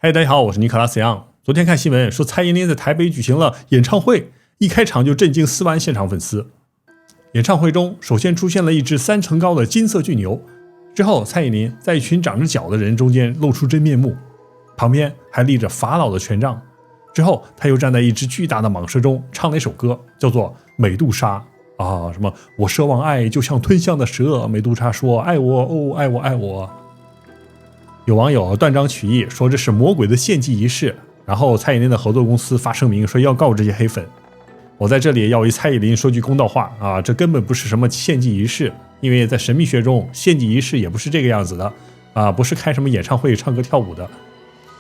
嗨，大家好，我是尼可拉斯杨。昨天看新闻说蔡依林在台北举行了演唱会，一开场就震惊4万现场粉丝。演唱会中首先出现了一只3层高的金色巨牛，之后蔡依林在一群长着角的人中间露出真面目，旁边还立着法老的权杖。之后他又站在一只巨大的蟒蛇中唱了一首歌，叫做《美杜莎》什么我奢望爱就像吞象的蛇，美杜莎说爱我哦，爱我爱我。有网友断章取义说这是魔鬼的献祭仪式，然后蔡依林的合作公司发声明说要告这些黑粉。我在这里要为蔡依林说句公道话这根本不是什么献祭仪式，因为在神秘学中献祭仪式也不是这个样子的不是开什么演唱会唱歌跳舞的，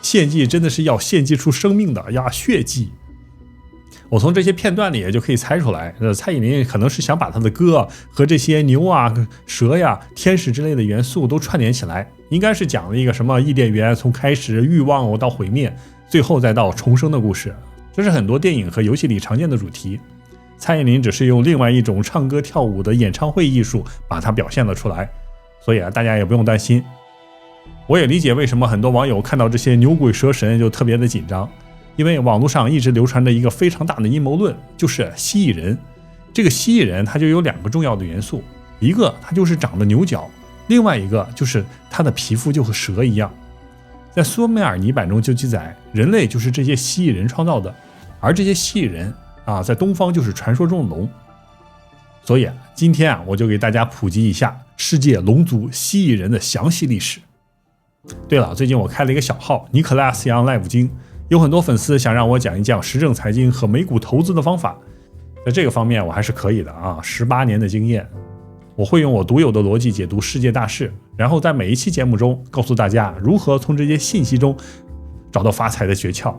献祭真的是要献祭出生命的呀，血祭。我从这些片段里也就可以猜出来，蔡依林可能是想把她的歌和这些牛蛇呀、天使之类的元素都串联起来，应该是讲了一个什么伊甸园从开始欲望到毁灭，最后再到重生的故事。这是很多电影和游戏里常见的主题。蔡依林只是用另外一种唱歌跳舞的演唱会艺术把它表现了出来，所以大家也不用担心。我也理解为什么很多网友看到这些牛鬼蛇神就特别的紧张，因为网络上一直流传着一个非常大的阴谋论，就是蜥蜴人。这个蜥蜴人它就有2个重要的元素，一个它就是长的牛角，另外一个就是它的皮肤就和蛇一样。在苏美尔尼版中就记载，人类就是这些蜥蜴人创造的，而这些蜥蜴人在东方就是传说中的龙。所以今天我就给大家普及一下世界龙族蜥蜴人的详细历史。对了，最近我开了一个小号尼可拉斯杨 Live 经，有很多粉丝想让我讲一讲时政财经和美股投资的方法，在这个方面我还是可以的18年的经验，我会用我独有的逻辑解读世界大事，然后在每一期节目中告诉大家如何从这些信息中找到发财的诀窍。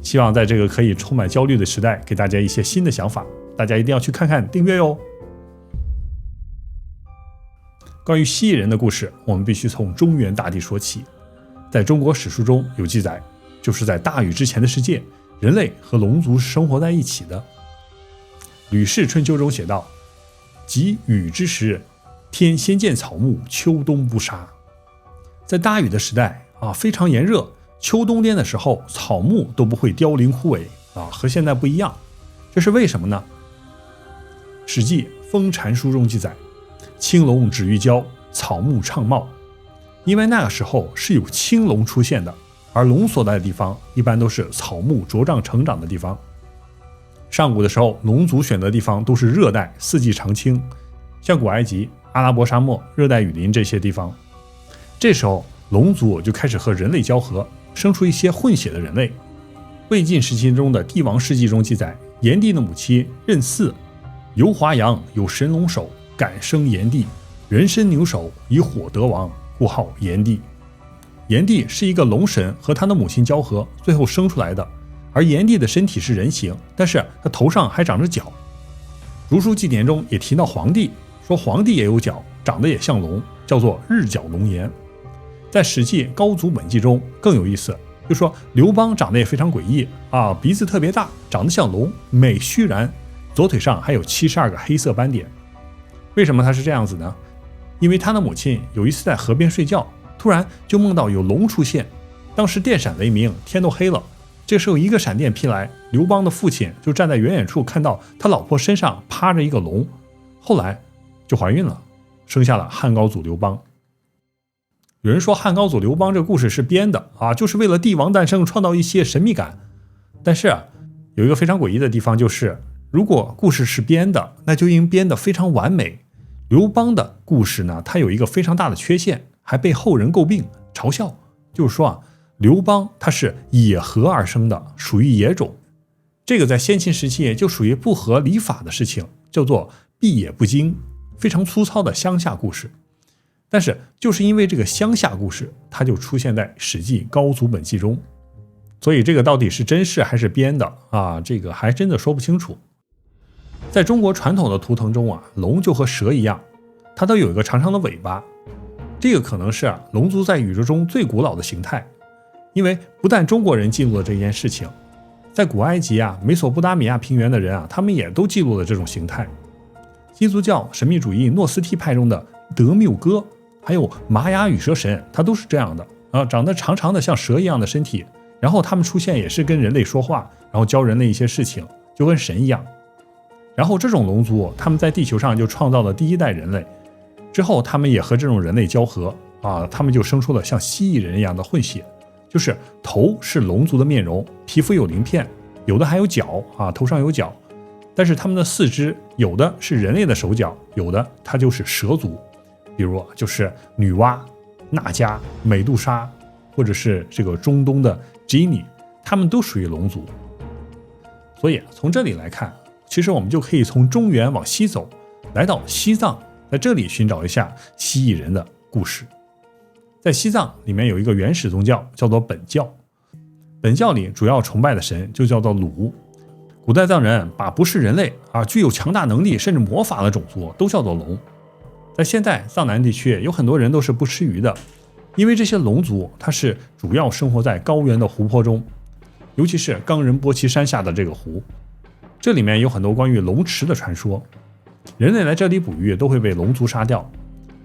希望在这个可以充满焦虑的时代给大家一些新的想法，大家一定要去看看订阅哟。关于蜥蜴人的故事，我们必须从中原大地说起。在中国史书中有记载，就是在大禹之前的世界，人类和龙族是生活在一起的。吕氏春秋中写道，及禹之时，天先见草木，秋冬不杀。在大禹的时代非常炎热，秋冬天的时候草木都不会凋零枯萎和现在不一样。这是为什么呢？史记封禅书中记载，青龙止于郊，草木畅茂。因为那个时候是有青龙出现的，而龙所在的地方一般都是草木茁壮成长的地方。上古的时候，龙族选择的地方都是热带，四季常青，像古埃及、阿拉伯沙漠、热带雨林这些地方。这时候龙族就开始和人类交合，生出一些混血的人类。魏晋时期中的帝王世纪中记载，炎帝的母亲壬姒，游华阳有神龙首，感生炎帝，人身牛首，以火得王，故号炎帝。炎帝是一个龙神和他的母亲交合，最后生出来的。而炎帝的身体是人形，但是他头上还长着角。儒书纪典中也提到黄帝，说黄帝也有角，长得也像龙，叫做日角龙颜。在史记高祖本纪中更有意思，就说刘邦长得也非常诡异鼻子特别大，长得像龙，美须髯，左腿上还有72个黑色斑点。为什么他是这样子呢？因为他的母亲有一次在河边睡觉，突然就梦到有龙出现，当时电闪雷鸣，天都黑了。这时候一个闪电劈来，刘邦的父亲就站在远远处看到他老婆身上趴着一个龙，后来就怀孕了，生下了汉高祖刘邦。有人说汉高祖刘邦这个故事是编的就是为了帝王诞生创造一些神秘感。但是有一个非常诡异的地方，就是如果故事是编的，那就应编得非常完美。刘邦的故事呢，它有一个非常大的缺陷，还被后人诟病嘲笑，就是说刘邦他是野合而生的，属于野种。这个在先秦时期就属于不合礼法的事情，叫做闭野不精，非常粗糙的乡下故事。但是就是因为这个乡下故事，它就出现在史记高祖本纪中，所以这个到底是真事还是编的这个还真的说不清楚。在中国传统的图腾中龙就和蛇一样，它都有一个长长的尾巴，这个可能是龙族在宇宙中最古老的形态。因为不但中国人记录了这件事情，在古埃及美索不达米亚平原的人他们也都记录了这种形态。基督教神秘主义诺斯替派中的德缪哥，还有玛雅羽蛇神，他都是这样的长得长长的像蛇一样的身体，然后他们出现也是跟人类说话，然后教人类一些事情，就跟神一样。然后这种龙族他们在地球上就创造了第一代人类，之后他们也和这种人类交合他们就生出了像蜥蜴人一样的混血，就是头是龙族的面容，皮肤有鳞片，有的还有角头上有角，但是他们的四肢有的是人类的手脚，有的它就是蛇族，比如就是女娲、娜迦、美杜莎，或者是这个中东的吉尼，他们都属于龙族。所以从这里来看，其实我们就可以从中原往西走，来到西藏，在这里寻找一下蜥蜴人的故事。在西藏里面有一个原始宗教叫做本教，本教里主要崇拜的神就叫做鲁。古代藏人把不是人类具有强大能力甚至魔法的种族都叫做龙。在现在藏南地区有很多人都是不吃鱼的，因为这些龙族它是主要生活在高原的湖泊中，尤其是冈仁波齐山下的这个湖，这里面有很多关于龙池的传说，人类来这里捕鱼都会被龙族杀掉，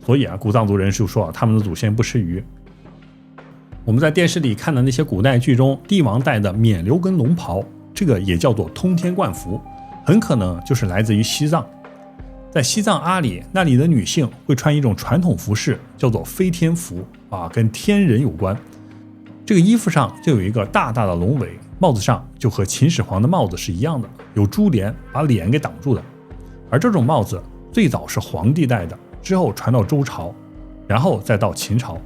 所以古藏族人就说他们的祖先不吃鱼。我们在电视里看的那些古代剧中帝王戴的冕旒跟龙袍，这个也叫做通天冠服，很可能就是来自于西藏。在西藏阿里那里的女性会穿一种传统服饰叫做飞天服跟天人有关。这个衣服上就有一个大大的龙尾，帽子上就和秦始皇的帽子是一样的，有珠帘把脸给挡住的。而这种帽子最早是皇帝戴的，之后传到周朝，然后再到秦朝。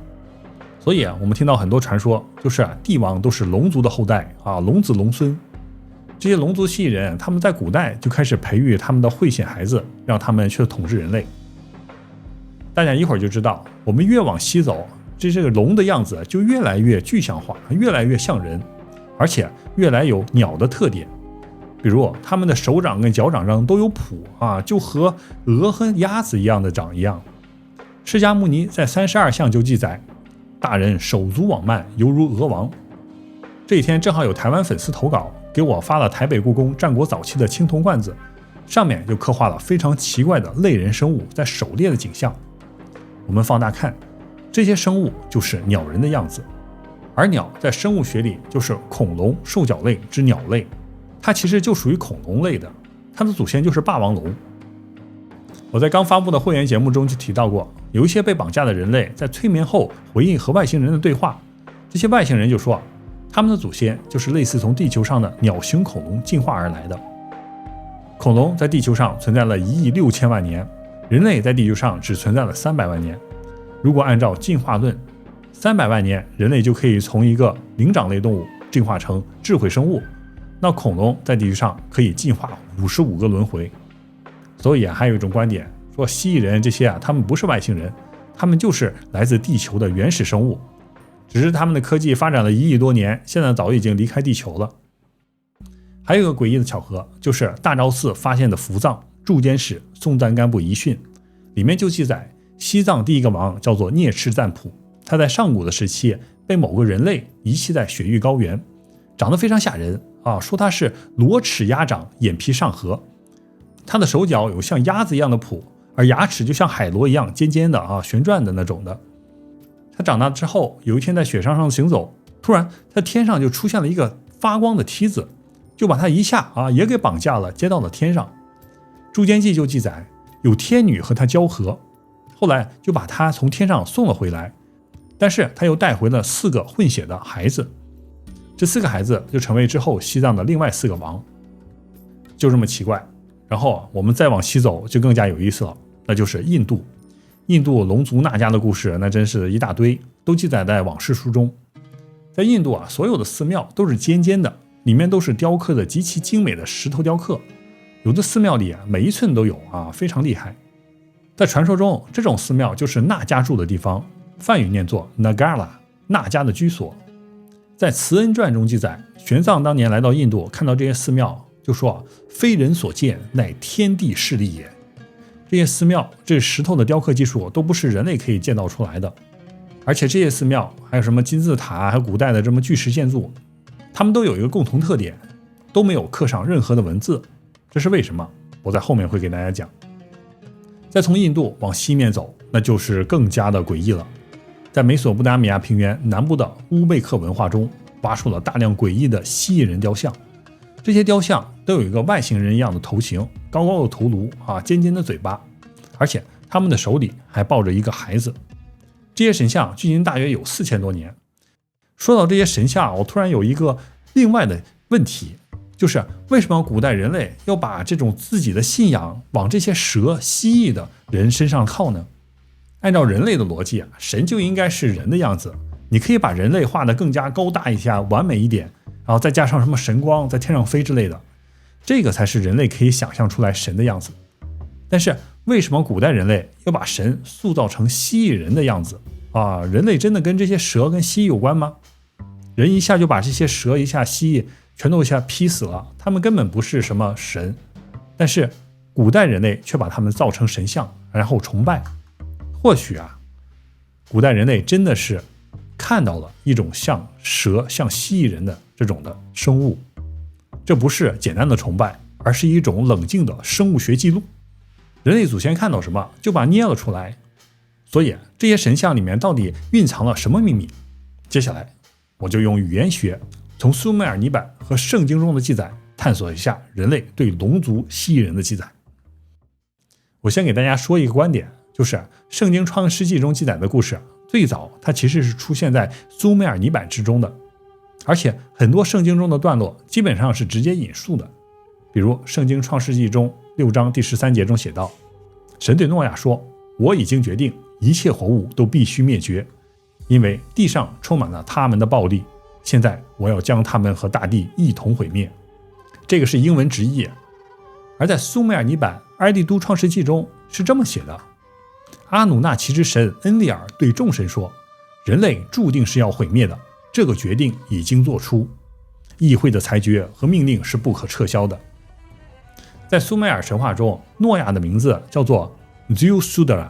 所以我们听到很多传说，就是帝王都是龙族的后代龙子龙孙。这些龙族蜥蜴人他们在古代就开始培育他们的慧显孩子，让他们去统治人类。大家一会儿就知道，我们越往西走，这个龙的样子就越来越具象化，越来越像人，而且越来有鸟的特点。比如他们的手掌跟脚掌上都有蹼就和鹅和鸭子一样的掌一样。释迦牟尼在32相就记载，大人手足往慢，犹如鹅王。这一天正好有台湾粉丝投稿给我发了台北故宫战国早期的青铜罐子，上面就刻画了非常奇怪的类人生物在狩猎的景象。我们放大看，这些生物就是鸟人的样子，而鸟在生物学里就是恐龙兽脚类之鸟类，它其实就属于恐龙类的，它的祖先就是霸王龙。我在刚发布的会员节目中就提到过，有一些被绑架的人类在催眠后回应和外星人的对话，这些外星人就说他们的祖先就是类似从地球上的鸟形恐龙进化而来的。恐龙在地球上存在了1亿6千万年，人类在地球上只存在了300万年。如果按照进化论，300万年人类就可以从一个灵长类动物进化成智慧生物，那恐龙在地球上可以进化55个轮回。所以还有一种观点说，蜥蜴人这些他们不是外星人，他们就是来自地球的原始生物，只是他们的科技发展了1亿多年，现在早已经离开地球了。还有一个诡异的巧合，就是大昭寺发现的伏藏铸剑史宋赞干布遗训里面就记载，西藏第一个王叫做聂赤赞普，他在上古的时期被某个人类遗弃在雪域高原，长得非常吓人说他是裸齿鸭掌，眼皮上颌，他的手脚有像鸭子一样的蹼，而牙齿就像海螺一样尖尖的旋转的那种的。他长大之后有一天在雪山上行走，突然在天上就出现了一个发光的梯子，就把他一下也给绑架了，接到了天上。《诛奸记》就记载有天女和他交合，后来就把他从天上送了回来，但是他又带回了4个混血的孩子，这4个孩子就成为之后西藏的另外4个王，就这么奇怪。然后我们再往西走就更加有意思了，那就是印度。印度龙族那迦的故事那真是一大堆，都记载在往事书中。在印度所有的寺庙都是尖尖的，里面都是雕刻的极其精美的石头雕刻，有的寺庙里每一寸都有非常厉害。在传说中，这种寺庙就是那迦住的地方，梵语念作 Nagara， 那迦的居所。在慈恩传中记载，玄奘当年来到印度，看到这些寺庙就说非人所见，乃天地势力也。这些寺庙这石头的雕刻技术都不是人类可以建造出来的，而且这些寺庙还有什么金字塔还有古代的这么巨石建筑，它们都有一个共同特点，都没有刻上任何的文字。这是为什么？我在后面会给大家讲。再从印度往西面走，那就是更加的诡异了。在美索不达米亚平原南部的乌贝克文化中，挖出了大量诡异的蜥蜴人雕像。这些雕像都有一个外星人一样的头型，高高的头颅尖尖的嘴巴，而且他们的手里还抱着一个孩子。这些神像距今大约有4000多年。说到这些神像，我突然有一个另外的问题，就是为什么古代人类要把这种自己的信仰往这些蛇、蜥蜴的人身上靠呢？按照人类的逻辑神就应该是人的样子，你可以把人类画得更加高大一些，完美一点，然后再加上什么神光在天上飞之类的，这个才是人类可以想象出来神的样子。但是为什么古代人类要把神塑造成蜥蜴人的样子人类真的跟这些蛇跟蜥蜴有关吗？人一下就把这些蛇一下蜥蜴全都一下劈死了，他们根本不是什么神，但是古代人类却把他们造成神像，然后崇拜。或许古代人类真的是看到了一种像蛇像蜥蜴人的这种的生物，这不是简单的崇拜，而是一种冷静的生物学记录。人类祖先看到什么就把它捏了出来，所以这些神像里面到底蕴藏了什么秘密？接下来我就用语言学从苏美尔泥板和圣经中的记载探索一下人类对龙族蜥蜴人的记载。我先给大家说一个观点，就是圣经创世纪中记载的故事最早它其实是出现在苏美尔泥板之中的，而且很多圣经中的段落基本上是直接引述的。比如圣经创世纪中6章第13节中写道，神对诺亚说，我已经决定一切活物都必须灭绝，因为地上充满了他们的暴力，现在我要将他们和大地一同毁灭。这个是英文直译。而在苏美尔泥板埃利都创世纪中是这么写的，阿努纳奇之神恩利尔对众神说，人类注定是要毁灭的，这个决定已经做出，议会的裁决和命令是不可撤销的。在苏美尔神话中，诺亚的名字叫做 Zeusudra，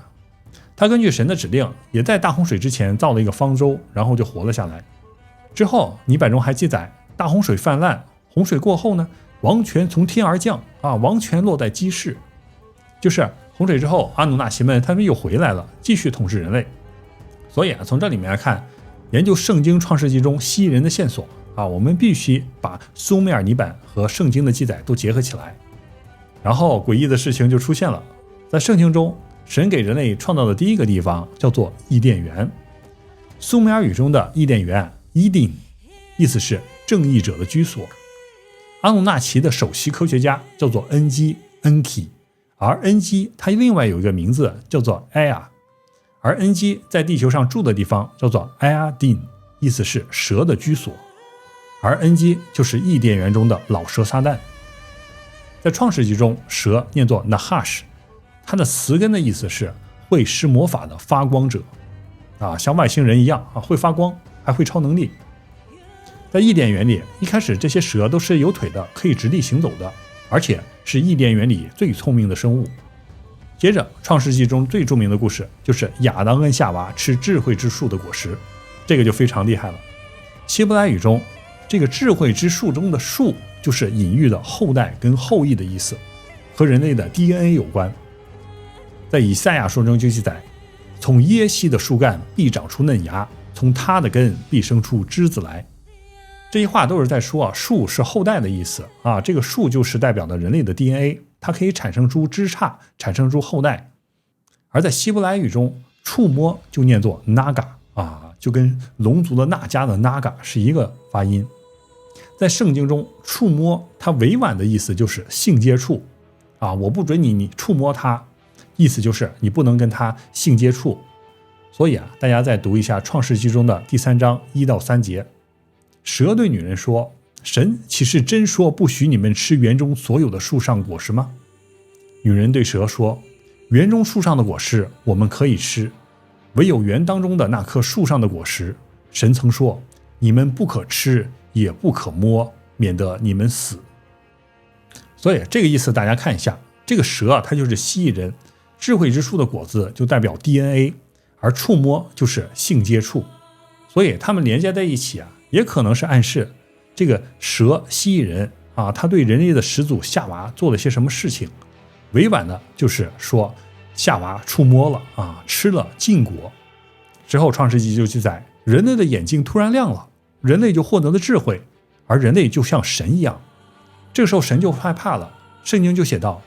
他根据神的指令也在大洪水之前造了一个方舟，然后就活了下来。之后泥板中还记载，大洪水泛滥，洪水过后呢，王权从天而降王权落在基士，就是洪水之后阿努纳奇们他们又回来了，继续统治人类。所以从这里面来看，研究圣经创世纪中蜥蜴人的线索我们必须把苏美尔泥板和圣经的记载都结合起来。然后诡异的事情就出现了，在圣经中神给人类创造的第一个地方叫做伊甸园。苏美尔语中的伊甸园 Eden 意思是正义者的居所。阿努纳奇的首席科学家叫做恩基 Enki， 而恩基他另外有一个名字叫做埃亚，而恩基在地球上住的地方叫做埃亚丁，意思是蛇的居所，而恩基就是伊甸园中的老蛇撒旦。在创世纪中，蛇念作 Nahash， 它的词根的意思是会施魔法的发光者像外星人一样会发光，还会超能力。在伊甸园里，一开始这些蛇都是有腿的，可以直立行走的，而且是伊甸园里最聪明的生物。接着创世纪中最著名的故事就是亚当跟夏娃吃智慧之树的果实，这个就非常厉害了。希伯来语中这个智慧之树中的树就是隐喻的后代跟后裔的意思，和人类的 DNA 有关。在以赛亚书中就记载，从耶西的树干必长出嫩芽，从他的根必生出枝子来。这些话都是在说树是后代的意思这个树就是代表的人类的 DNA， 它可以产生出枝杈，产生出后代。而在希伯来语中，触摸就念作 Naga 就跟龙族的纳迦的 Naga 是一个发音。在圣经中，触摸它委婉的意思就是性接触我不准你触摸它，意思就是你不能跟它性接触。所以大家再读一下创世纪中的第3章1到3节，蛇对女人说，神岂是真说不许你们吃园中所有的树上果实吗？女人对蛇说，园中树上的果实我们可以吃，唯有园当中的那棵树上的果实，神曾说，你们不可吃也不可摸，免得你们死。所以这个意思大家看一下，这个蛇它就是蜥蜴人，智慧之树的果子就代表 DNA， 而触摸就是性接触，所以它们连接在一起也可能是暗示这个蛇蜥蜴人他对人类的始祖夏娃做了些什么事情。委婉的就是说夏娃触摸了吃了禁果之后，创世纪就记载人类的眼睛突然亮了，人类就获得了智慧，而人类就像神一样。这个时候神就害怕了，圣经就写道：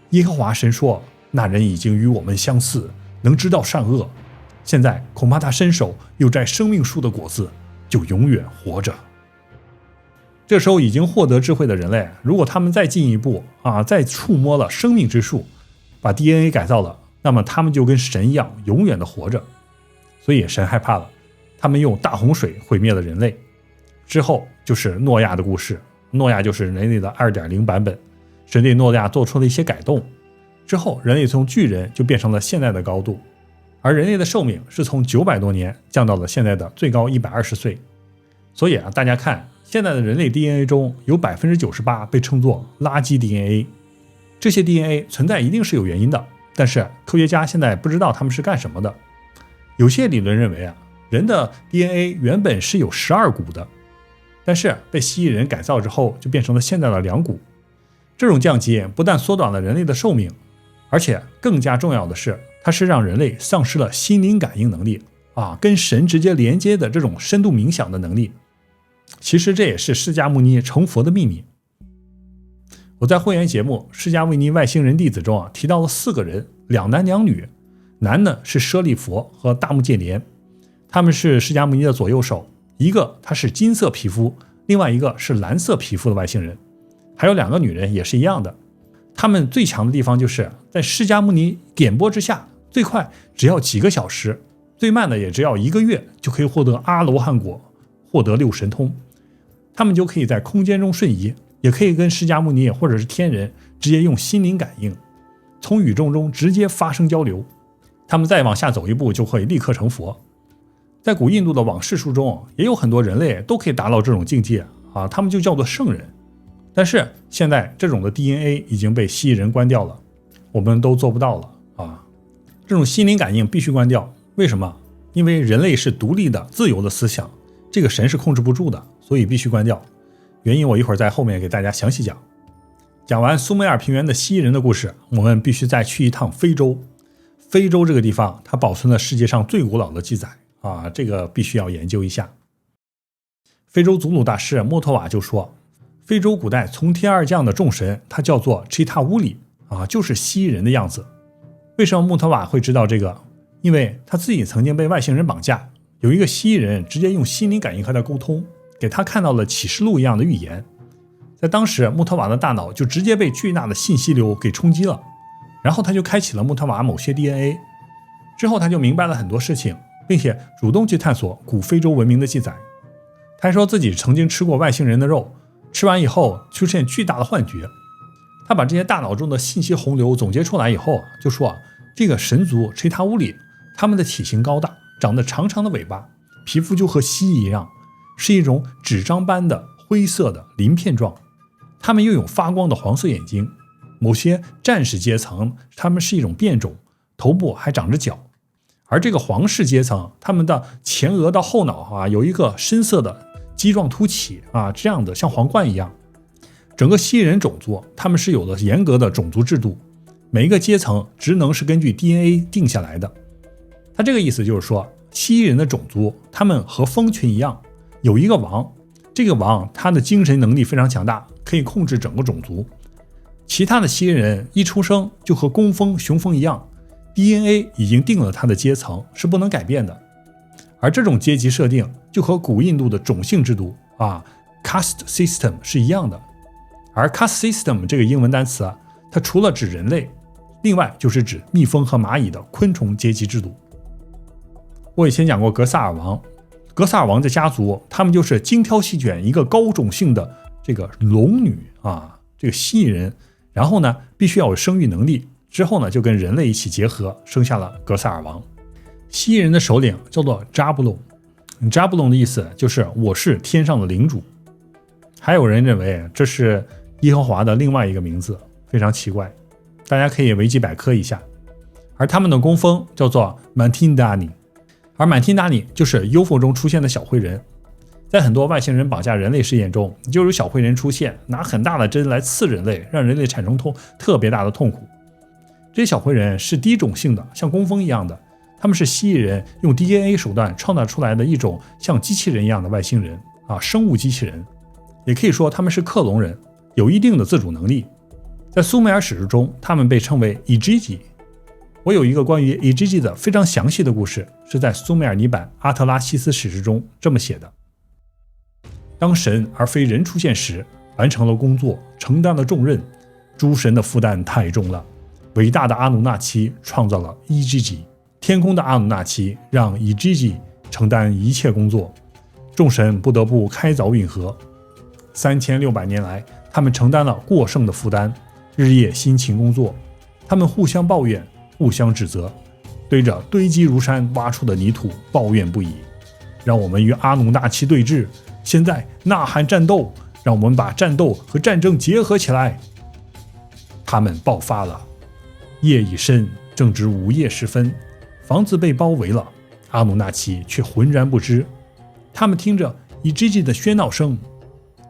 耶和华神说，那人已经与我们相似，能知道善恶，现在恐怕他伸手又摘生命树的果子，就永远活着。这时候已经获得智慧的人类，如果他们再进一步再触摸了生命之树，把 DNA 改造了，那么他们就跟神一样永远的活着。所以神害怕了，他们用大洪水毁灭了人类。之后就是诺亚的故事，诺亚就是人类的 2.0 版本，神对诺亚做出了一些改动，之后人类从巨人就变成了现在的高度，而人类的寿命是从900多年降到了现在的最高120岁。所以大家看现在的人类 DNA 中有 98% 被称作垃圾 DNA， 这些 DNA 存在一定是有原因的，但是科学家现在不知道他们是干什么的。有些理论认为人的 DNA 原本是有12股的，但是被蜥蜴人改造之后就变成了现在的2股。这种降级不但缩短了人类的寿命，而且更加重要的是，它是让人类丧失了心灵感应能力跟神直接连接的这种深度冥想的能力。其实这也是释迦牟尼成佛的秘密。我在会员节目《释迦牟尼外星人弟子》中提到了4个人，2男2女。男呢是舍利佛和大目犍连，他们是释迦牟尼的左右手，一个他是金色皮肤，另外一个是蓝色皮肤的外星人。还有2个女人也是一样的，他们最强的地方就是在释迦牟尼点拨之下，最快只要几个小时，最慢的也只要1个月就可以获得阿罗汉果，获得6神通。他们就可以在空间中瞬移，也可以跟释迦牟尼或者是天人直接用心灵感应，从宇宙中直接发生交流。他们再往下走一步就会立刻成佛。在古印度的往事书中也有很多人类都可以达到这种境界他们就叫做圣人。但是现在这种的 DNA 已经被蜥蜴人关掉了，我们都做不到了这种心灵感应必须关掉。为什么？因为人类是独立的自由的思想，这个神是控制不住的，所以必须关掉。原因我一会儿在后面给大家详细讲。讲完苏美尔平原的蜥蜴人的故事，我们必须再去一趟非洲。非洲这个地方它保存了世界上最古老的记载这个必须要研究一下。非洲祖鲁大师莫托瓦就说，非洲古代从天而降的众神他叫做 Chita 乌里就是蜥蜴人的样子。为什么莫托瓦会知道这个？因为他自己曾经被外星人绑架，有一个蜥蜴人直接用心灵感应和他沟通，给他看到了启示录一样的预言。在当时莫托瓦的大脑就直接被巨大的信息流给冲击了，然后他就开启了穆特瓦某些 DNA， 之后他就明白了很多事情，并且主动去探索古非洲文明的记载。他还说自己曾经吃过外星人的肉，吃完以后出现巨大的幻觉。他把这些大脑中的信息洪流总结出来以后就说这个神族垂塔乌里，他们的体型高大，长得长长的尾巴，皮肤就和蜥蜴一样，是一种纸张般的灰色的鳞片状，他们又有发光的黄色眼睛。某些战士阶层他们是一种变种，头部还长着角。而这个皇室阶层，他们的前额到后脑有一个深色的肌状凸起这样的像皇冠一样。整个蜥蜴人种族他们是有了严格的种族制度，每一个阶层职能是根据 DNA 定下来的。他这个意思就是说，蜥蜴人的种族他们和蜂群一样，有一个王，这个王他的精神能力非常强大，可以控制整个种族。其他的蜥蜴人一出生就和工蜂雄蜂一样， DNA 已经定了他的阶层，是不能改变的。而这种阶级设定就和古印度的种姓制度caste system 是一样的。而 caste system 这个英文单词它除了指人类，另外就是指蜜蜂和蚂蚁的昆虫阶级制度。我以前讲过格萨尔王，格萨尔王的家族他们就是精挑细选一个高种姓的这个龙女这个蜥蜴人，然后呢必须要有生育能力，之后呢就跟人类一起结合，生下了格萨尔王。蜥蜴人的首领叫做扎布隆，扎布隆的意思就是我是天上的领主。还有人认为这是耶和华的另外一个名字，非常奇怪，大家可以维基百科一下。而他们的工蜂叫做满汀达尼，而满汀达尼就是 UFO 中出现的小灰人。在很多外星人绑架人类事件中，就有小灰人出现，拿很大的针来刺人类，让人类产生特别大的痛苦。这些小灰人是低种姓的，像工蜂一样的，他们是蜥蜴人用 DNA 手段创造出来的一种像机器人一样的外星人，生物机器人，也可以说他们是克隆人，有一定的自主能力。在苏美尔史诗中，他们被称为 Igigi。我有一个关于 Igigi 的非常详细的故事，是在苏美尔泥版阿特拉西斯史诗中这么写的：当神而非人出现时，完成了工作，承担了重任，诸神的负担太重了。伟大的阿努纳奇创造了 Igigi， 天空的阿努纳奇让 Igigi 承担一切工作，众神不得不开凿运河。3600年来，他们承担了过剩的负担，日夜辛勤工作，他们互相抱怨，互相指责，对着堆积如山挖出的泥土抱怨不已。让我们与阿努纳奇对峙，现在呐喊战斗，让我们把战斗和战争结合起来。他们爆发了。夜已深，正值午夜时分，房子被包围了，阿努纳奇却浑然不知。他们听着Igigi的喧闹声，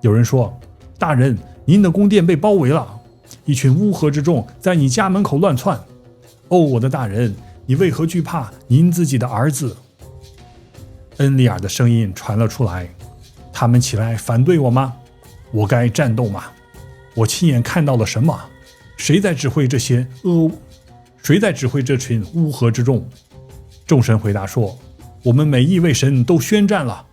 有人说：大人，您的宫殿被包围了，一群乌合之众在你家门口乱窜。哦，我的大人，你为何惧怕您自己的儿子？恩利尔的声音传了出来：他们起来反对我吗？我该战斗吗？我亲眼看到了什么？谁在指挥这群乌合之众？众神回答说：我们每一位神都宣战了，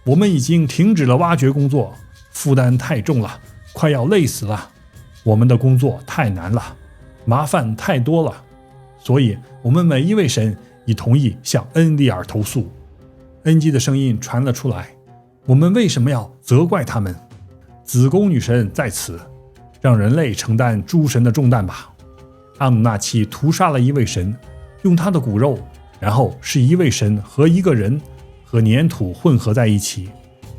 我们已经停止了挖掘工作，负担太重了，快要累死了。我们的工作太难了，麻烦太多了，所以我们每一位神已同意向恩利尔投诉。恩基的声音传了出来：我们为什么要责怪他们？子宫女神在此，让人类承担诸神的重担吧。阿努纳奇屠杀了一位神，用他的骨肉，然后是一位神和一个人和粘土混合在一起，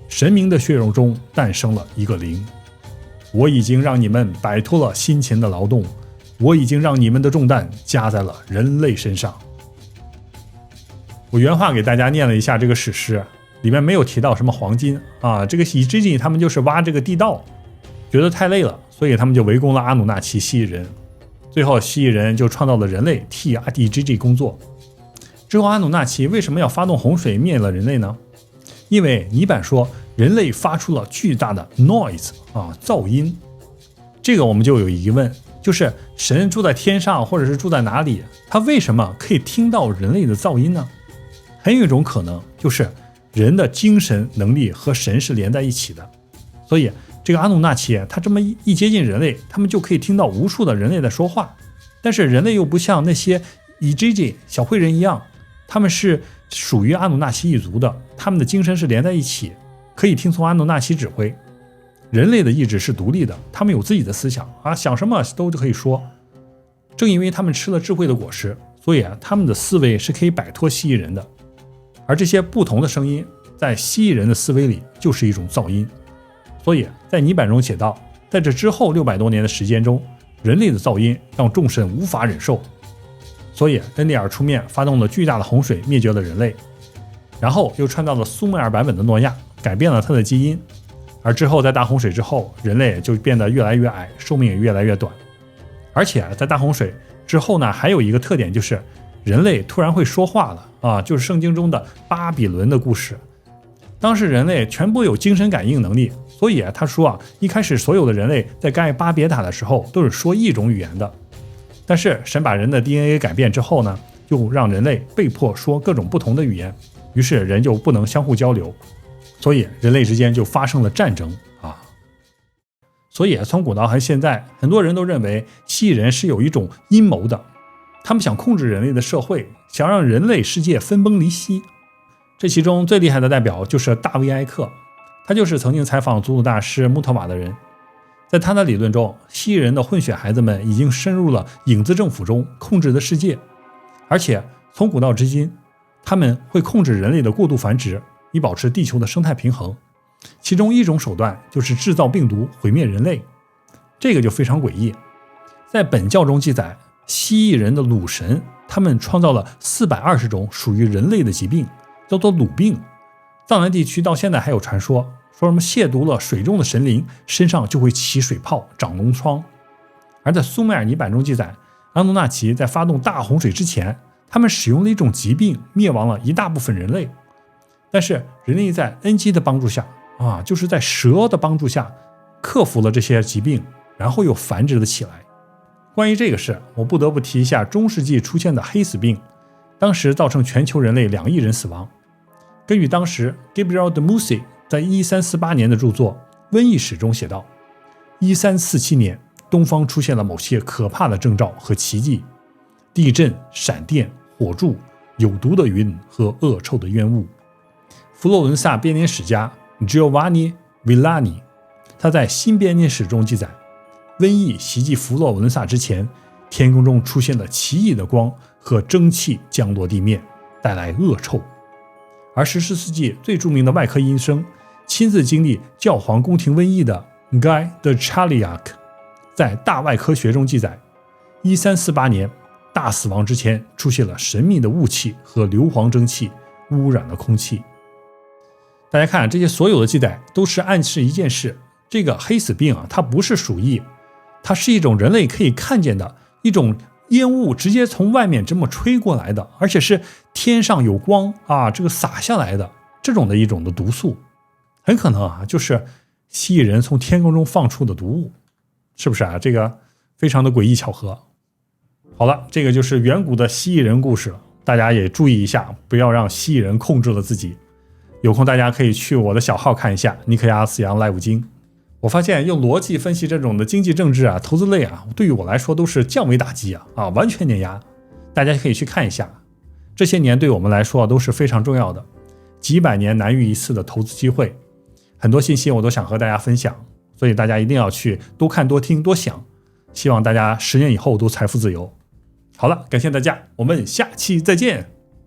神明的血肉中诞生了一个灵。我已经让你们摆脱了辛勤的劳动，我已经让你们的重担加在了人类身上。我原话给大家念了一下这个史诗，里面没有提到什么黄金这个Igigi他们就是挖这个地道，觉得太累了，所以他们就围攻了阿努纳奇蜥蜴人。最后蜥蜴人就创造了人类替Igigi工作。之后阿努纳奇为什么要发动洪水灭了人类呢？因为泥板说人类发出了巨大的 noise 噪音。这个我们就有疑问，就是神住在天上或者是住在哪里，他为什么可以听到人类的噪音呢？还有一种可能就是人的精神能力和神是连在一起的，所以这个阿努纳奇他这么一接近人类，他们就可以听到无数的人类在说话。但是人类又不像那些Igigi小灰人一样，他们是属于阿努纳奇一族的，他们的精神是连在一起，可以听从阿努纳奇指挥。人类的意志是独立的，他们有自己的思想想什么都可以说。正因为他们吃了智慧的果实，所以他们的思维是可以摆脱蜥蜴人的。而这些不同的声音在蜥蜴人的思维里就是一种噪音。所以在泥板中写道，在这之后600多年的时间中，人类的噪音让众神无法忍受，所以恩利尔出面发动了巨大的洪水，灭绝了人类，然后又创造了苏美尔版本的诺亚，改变了他的基因。而之后在大洪水之后，人类就变得越来越矮，寿命也越来越短。而且在大洪水之后呢，还有一个特点，就是人类突然会说话了就是圣经中的巴比伦的故事。当时人类全部有精神感应能力，所以他说一开始所有的人类在盖巴别塔的时候都是说一种语言的，但是神把人的 DNA 改变之后呢，就让人类被迫说各种不同的语言，于是人就不能相互交流，所以人类之间就发生了战争所以从古到现在，很多人都认为蜥蜴人是有一种阴谋的，他们想控制人类的社会，想让人类世界分崩离析。这其中最厉害的代表就是大卫埃克，他就是曾经采访祖鲁大师穆特瓦的人。在他的理论中，蜥蜴人的混血孩子们已经深入了影子政府中控制的世界，而且从古到至今，他们会控制人类的过度繁殖，以保持地球的生态平衡。其中一种手段就是制造病毒毁灭人类，这个就非常诡异。在本教中记载，蜥蜴人的鲁神他们创造了420种属于人类的疾病，叫做鲁病。藏南地区到现在还有传说，说什么亵渎了水中的神灵，身上就会起水泡、长脓疮。而在苏美尔泥板中记载，阿努纳奇在发动大洪水之前，他们使用了一种疾病灭亡了一大部分人类。但是人类在恩基的帮助下就是在蛇的帮助下克服了这些疾病，然后又繁殖了起来。关于这个事，我不得不提一下中世纪出现的黑死病，当时造成全球人类2亿人死亡。根据当时 Gabriel de Musset 在1348年的著作《瘟疫史》中写道，1347年东方出现了某些可怕的征兆和奇迹，地震、闪电、火柱、有毒的云和恶臭的烟雾。佛罗伦萨编年史家 Giovanni Villani 他在新编年史中记载，瘟疫袭击佛罗伦萨之前，天空中出现了奇异的光和蒸汽降落地面，带来恶臭。而14世纪最著名的外科医生，亲自经历教皇宫廷瘟疫的 Guy de Chauliac 在《大外科学》中记载，1348年大死亡之前出现了神秘的雾气和硫磺蒸汽，污染了空气。大家看，这些所有的记载都是暗示一件事，这个黑死病它不是鼠疫，它是一种人类可以看见的一种烟雾，直接从外面这么吹过来的，而且是天上有光这个洒下来的这种的一种的毒素，很可能就是蜥蜴人从天空中放出的毒物，是不是这个非常的诡异巧合。好了，这个就是远古的蜥蜴人故事了，大家也注意一下，不要让蜥蜴人控制了自己。有空大家可以去我的小号看一下尼克亚斯杨 Live 经。我发现用逻辑分析这种的经济政治投资类对于我来说都是降维打击完全碾压。大家可以去看一下，这些年对我们来说都是非常重要的，几百年难遇一次的投资机会，很多信息我都想和大家分享，所以大家一定要去多看多听多想，希望大家10年以后都财富自由。好了，感谢大家，我们下期再见。